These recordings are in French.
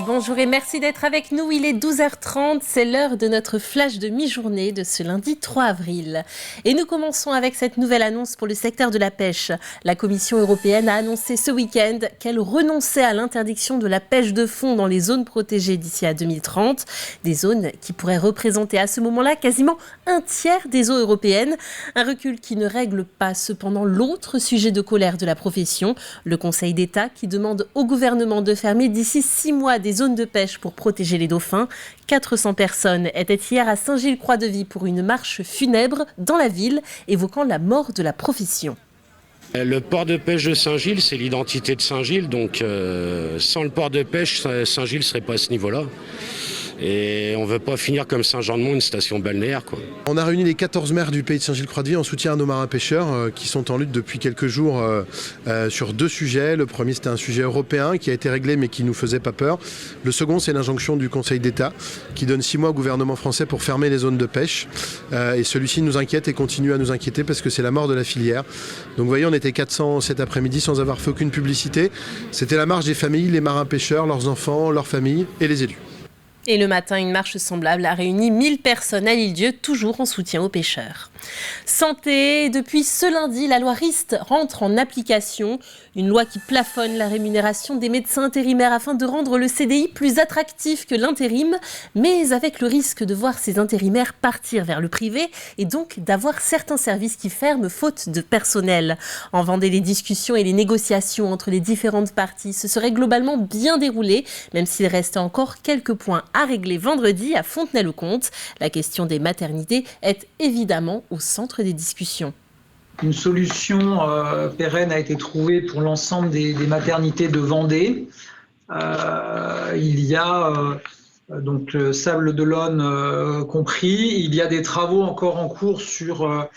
Bonjour et merci d'être avec nous. Il est 12h30, c'est l'heure de notre flash de mi-journée de ce lundi 3 avril. Et nous commençons avec cette nouvelle annonce pour le secteur de la pêche. La Commission européenne a annoncé ce week-end qu'elle renonçait à l'interdiction de la pêche de fond dans les zones protégées d'ici à 2030. Des zones qui pourraient représenter à ce moment-là quasiment un tiers des eaux européennes. Un recul qui ne règle pas cependant l'autre sujet de colère de la profession, le Conseil d'État qui demande au gouvernement de fermer d'ici 6 mois des zones de pêche pour protéger les dauphins. 400 personnes étaient hier à Saint-Gilles-Croix-de-Vie pour une marche funèbre dans la ville, évoquant la mort de la profession. Le port de pêche de Saint-Gilles, c'est l'identité de Saint-Gilles, donc sans le port de pêche, Saint-Gilles ne serait pas à ce niveau-là. Et on ne veut pas finir comme Saint-Jean-de-Mont, une station balnéaire, quoi. On a réuni les 14 maires du pays de Saint-Gilles-Croix-de-Vie en soutien à nos marins pêcheurs qui sont en lutte depuis quelques jours sur 2 sujets. Le premier, c'était un sujet européen qui a été réglé mais qui ne nous faisait pas peur. Le second, c'est l'injonction du Conseil d'État qui donne 6 mois au gouvernement français pour fermer les zones de pêche. Et celui-ci nous inquiète et continue à nous inquiéter parce que c'est la mort de la filière. Donc vous voyez, on était 400 cet après-midi sans avoir fait aucune publicité. C'était la marche des familles, les marins pêcheurs, leurs enfants, leurs familles et les élus. Et le matin, une marche semblable a réuni 1000 personnes à l'Île-Dieu, toujours en soutien aux pêcheurs. Santé, depuis ce lundi, la loi Rist rentre en application. Une loi qui plafonne la rémunération des médecins intérimaires afin de rendre le CDI plus attractif que l'intérim, mais avec le risque de voir ces intérimaires partir vers le privé et donc d'avoir certains services qui ferment faute de personnel. En Vendée, les discussions et les négociations entre les différentes parties se seraient globalement bien déroulées, même s'il reste encore quelques points à régler vendredi à Fontenay-le-Comte. La question des maternités est évidemment au centre des discussions. Une solution pérenne a été trouvée pour l'ensemble des maternités de Vendée. Il y a donc Sables d'Olonne compris. Il y a des travaux encore en cours sur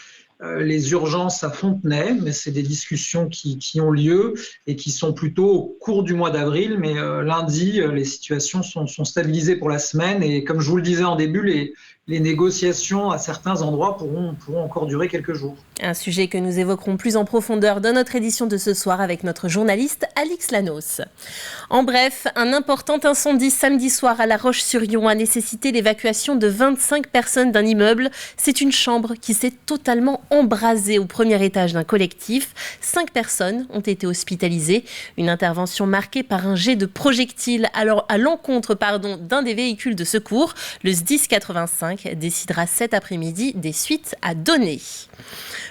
les urgences à Fontenay, mais c'est des discussions qui ont lieu et qui sont plutôt au cours du mois d'avril. Mais lundi, les situations sont stabilisées pour la semaine. Et comme je vous le disais en début, les négociations à certains endroits pourront encore durer quelques jours. Un sujet que nous évoquerons plus en profondeur dans notre édition de ce soir avec notre journaliste Alix Lanos. En bref, un important incendie samedi soir à La Roche-sur-Yon a nécessité l'évacuation de 25 personnes d'un immeuble. C'est une chambre qui s'est totalement embrasée au premier étage d'un collectif. 5 personnes ont été hospitalisées. Une intervention marquée par un jet de projectiles à l'encontre d'un des véhicules de secours. Le SDIS 85 décidera cet après-midi des suites à donner.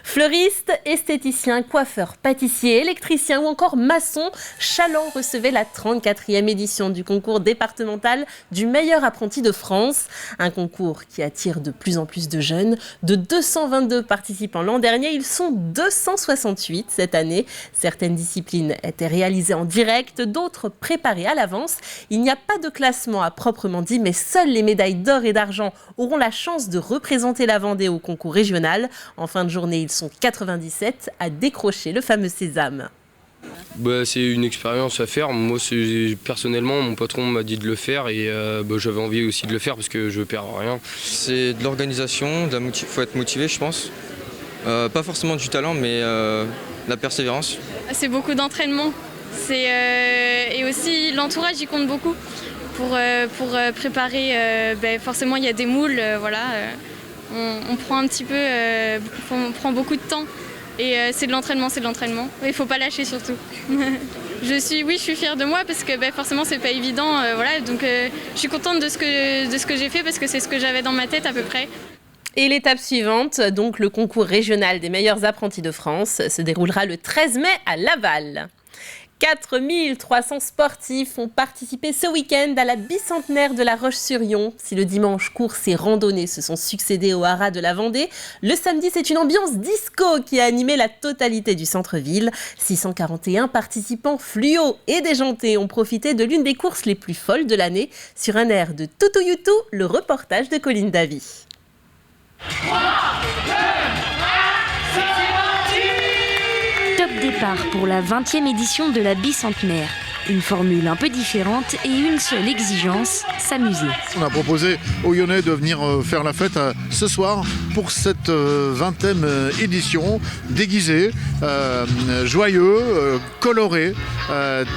Fleuristes, esthéticiens, coiffeurs, pâtissiers, électriciens ou encore maçons, Challans recevait la 34e édition du concours départemental du meilleur apprenti de France. Un concours qui attire de plus en plus de jeunes. De 222 participants l'an dernier, ils sont 268 cette année. Certaines disciplines étaient réalisées en direct, d'autres préparées à l'avance. Il n'y a pas de classement à proprement dit, mais seules les médailles d'or et d'argent auront la chance de représenter la Vendée au concours régional. En fin de journée, ils sont 97 à décrocher le fameux sésame. C'est une expérience à faire. Moi, personnellement, mon patron m'a dit de le faire et j'avais envie aussi de le faire parce que je perds rien. C'est de l'organisation, faut être motivé, je pense. Pas forcément du talent, mais la persévérance. C'est beaucoup d'entraînement. Et aussi l'entourage, il compte beaucoup. Pour préparer, forcément, il y a des moules, on prend un petit peu, on prend beaucoup de temps. Et c'est de l'entraînement. Il ne faut pas lâcher surtout. Je suis fière de moi parce que forcément c'est pas évident. Donc je suis contente de ce que j'ai fait parce que c'est ce que j'avais dans ma tête à peu près. Et l'étape suivante, donc le concours régional des meilleurs apprentis de France, se déroulera le 13 mai à Laval. 4300 sportifs ont participé ce week-end à la bicentenaire de La Roche-sur-Yon. Si le dimanche, courses et randonnées se sont succédés au haras de la Vendée, le samedi, c'est une ambiance disco qui a animé la totalité du centre-ville. 641 participants fluo et déjantés ont profité de l'une des courses les plus folles de l'année. Sur un air de Toutou Youtou, le reportage de Colline Davy. 3, 2, 1, c'est parti! Top départ pour la 20e édition de la bicentenaire. Une formule un peu différente et une seule exigence, s'amuser. On a proposé aux Lyonnais de venir faire la fête ce soir pour cette 20e édition, déguisés, joyeux, colorés,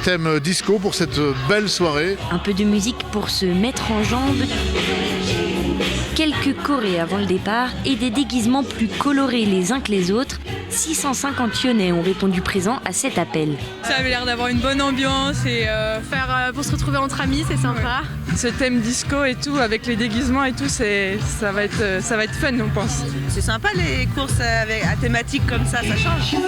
thème disco pour cette belle soirée. Un peu de musique pour se mettre en jambes, quelques chorés avant le départ et des déguisements plus colorés les uns que les autres. 650 Lyonnais ont répondu présent à cet appel. Ça avait l'air d'avoir une bonne ambiance et pour se retrouver entre amis, c'est sympa. Ouais. Ce thème disco et tout, avec les déguisements et tout, ça va être fun, on pense. C'est sympa les courses à thématique comme ça change.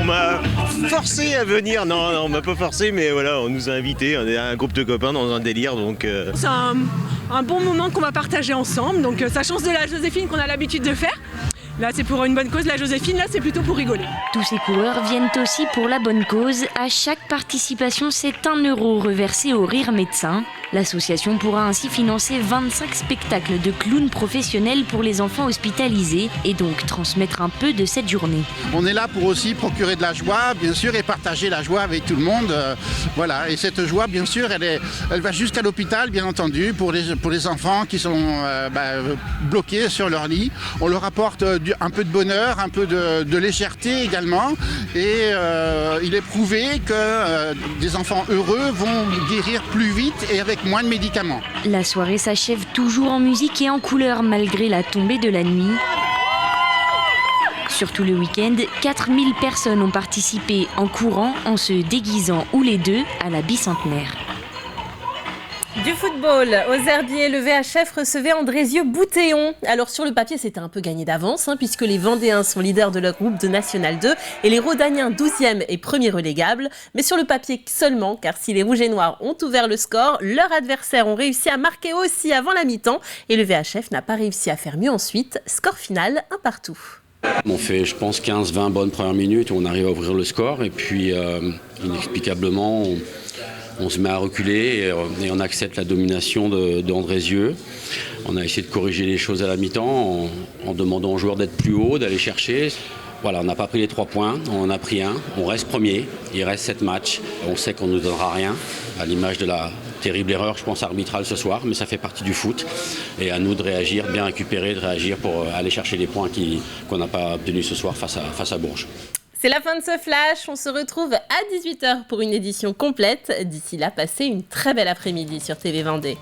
On m'a forcé à venir, non, on m'a pas forcé, mais voilà, on nous a invités, on est un groupe de copains dans un délire, donc... C'est un bon moment qu'on va partager ensemble, donc ça change de la Joséphine qu'on a l'habitude de faire. Là, c'est pour une bonne cause, la Joséphine, là, c'est plutôt pour rigoler. Tous ces coureurs viennent aussi pour la bonne cause. À chaque participation, c'est 1 euro reversé au Rire Médecin. L'association pourra ainsi financer 25 spectacles de clowns professionnels pour les enfants hospitalisés et donc transmettre un peu de cette journée. On est là pour aussi procurer de la joie, bien sûr, et partager la joie avec tout le monde. Voilà, et cette joie, bien sûr, elle va jusqu'à l'hôpital, bien entendu, pour les enfants qui sont bloqués sur leur lit. On leur apporte un peu de bonheur, un peu de légèreté également. Et il est prouvé que des enfants heureux vont guérir plus vite et avec moins de médicaments. La soirée s'achève toujours en musique et en couleurs malgré la tombée de la nuit. Surtout le week-end, 4000 personnes ont participé en courant, en se déguisant ou les deux à la bicentenaire. Du football, aux Herbiers, le VHF recevait Andrézieux-Boutéon. Alors sur le papier, c'était un peu gagné d'avance, puisque les Vendéens sont leaders de leur groupe de National 2 et les Rodaniens 12e et premier relégable. Mais sur le papier seulement, car si les Rouges et Noirs ont ouvert le score, leurs adversaires ont réussi à marquer aussi avant la mi-temps et le VHF n'a pas réussi à faire mieux ensuite. Score final, 1-1. On fait, je pense, 15-20 bonnes premières minutes où on arrive à ouvrir le score et puis inexplicablement... On se met à reculer et on accepte la domination d'Andrézieux. On a essayé de corriger les choses à la mi-temps en demandant aux joueurs d'être plus haut, d'aller chercher. Voilà, on n'a pas pris les 3 points, on en a pris un. On reste premier, il reste 7 matchs. On sait qu'on ne nous donnera rien, à l'image de la terrible erreur, je pense, arbitrale ce soir, mais ça fait partie du foot. Et à nous de réagir, bien récupérer, de réagir pour aller chercher les points qu'on n'a pas obtenus ce soir face à Bourges. C'est la fin de ce flash, on se retrouve à 18h pour une édition complète. D'ici là, passez une très belle après-midi sur TV Vendée.